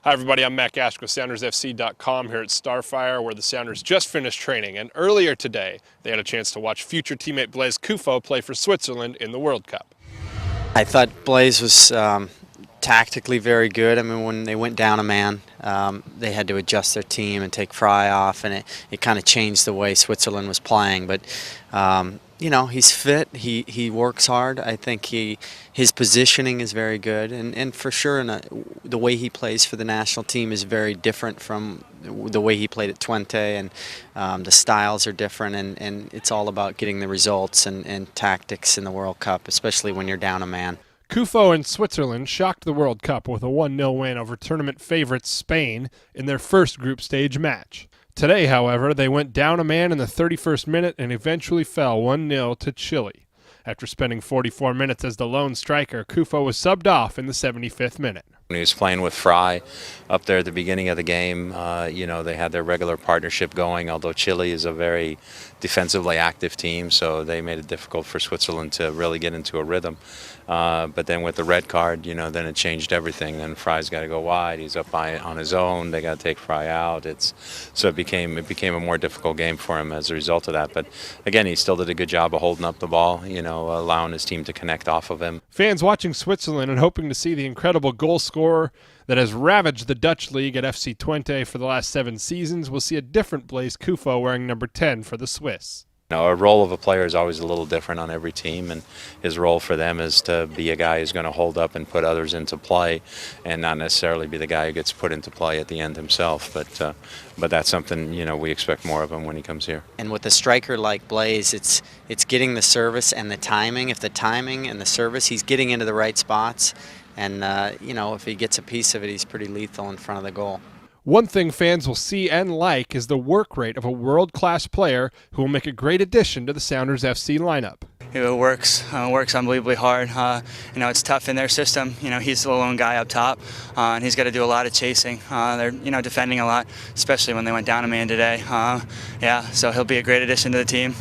Hi everybody, I'm Matt Gash with SoundersFC.com here at Starfire, where the Sounders just finished training, and earlier today they had a chance to watch future teammate Blaise Kufo play for Switzerland in the World Cup. I thought Blaise was tactically very good. I mean, when they went down a man, they had to adjust their team and take Fry off, and it kind of changed the way Switzerland was playing. But you know, he's fit. He works hard. I think his positioning is very good, and for sure, the way he plays for the national team is very different from the way he played at Twente, and the styles are different, and it's all about getting the results and tactics in the World Cup, especially when you're down a man. Kufo and Switzerland shocked the World Cup with a 1-0 win over tournament favorites Spain in their first group stage match. Today, however, they went down a man in the 31st minute and eventually fell 1-0 to Chile. After spending 44 minutes as the lone striker, Kufo was subbed off in the 75th minute. When he was playing with Fry up there at the beginning of the game, you know, they had their regular partnership going, although Chile is a very defensively active team, so they made it difficult for Switzerland to really get into a rhythm. But then with the red card, you know, then it changed everything. Then Fry's got to go wide. He's up on his own. They got to take Fry out. So it became a more difficult game for him as a result of that. But again, he still did a good job of holding up the ball, you know, allowing his team to connect off of him. Fans watching Switzerland and hoping to see the incredible goal scorer that has ravaged the Dutch league at FC Twente for the last 7 seasons will see a different Blaise Kufo wearing number 10 for the Swiss. Now, a role of a player is always a little different on every team, and his role for them is to be a guy who's going to hold up and put others into play, and not necessarily be the guy who gets put into play at the end himself. But that's something, you know, we expect more of him when he comes here. And with a striker like Blaise, it's getting the service and the timing. If the timing and the service, he's getting into the right spots, and you know, if he gets a piece of it, he's pretty lethal in front of the goal. One thing fans will see and like is the work rate of a world-class player who will make a great addition to the Sounders FC lineup. It works unbelievably hard. You know, it's tough in their system. You know, he's the lone guy up top, and he's got to do a lot of chasing. They're, you know, defending a lot, especially when they went down a man today. Yeah, so he'll be a great addition to the team.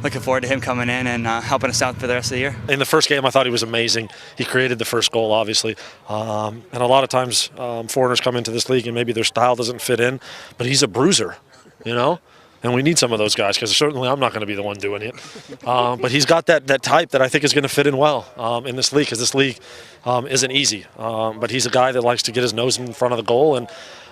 Looking forward to him coming in and helping us out for the rest of the year. In the first game, I thought he was amazing. He created the first goal, obviously. And a lot of times, foreigners come into this league and maybe their style doesn't fit in, but he's a bruiser, you know? And we need some of those guys, because certainly I'm not going to be the one doing it. But he's got that type that I think is going to fit in well in this league, because this league isn't easy. But he's a guy that likes to get his nose in front of the goal, and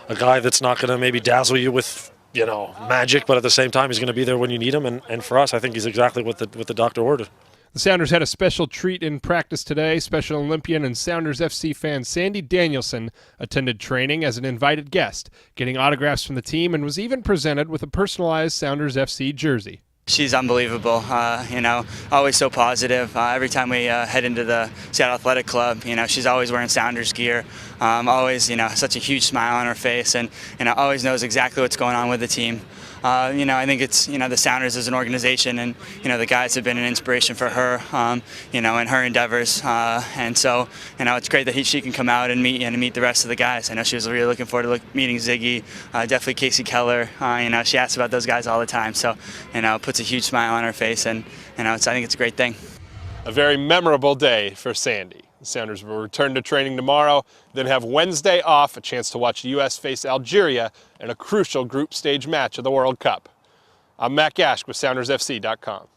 a guy that's not going to maybe dazzle you with, you know, magic, but at the same time he's going to be there when you need him. And for us, I think he's exactly what the doctor ordered. The Sounders had a special treat in practice today. Special Olympian and Sounders FC fan Sandy Danielson attended training as an invited guest, getting autographs from the team, and was even presented with a personalized Sounders FC jersey. She's unbelievable, you know, always so positive. Every time we head into the Seattle Athletic Club, you know, she's always wearing Sounders gear, always, you know, such a huge smile on her face, and, you know, always knows exactly what's going on with the team. You know, I think it's, you know, the Sounders as an organization, and, you know, the guys have been an inspiration for her, you know, in her endeavors. And so, you know, it's great that she can come out and meet the rest of the guys. I know she was really looking forward to meeting Ziggy, definitely Casey Keller. You know, she asks about those guys all the time. So, you know, it puts a huge smile on her face, and, you know, I think it's a great thing. A very memorable day for Sandy. The Sounders will return to training tomorrow, then have Wednesday off, a chance to watch the U.S. face Algeria in a crucial group stage match of the World Cup. I'm Matt Gash with SoundersFC.com.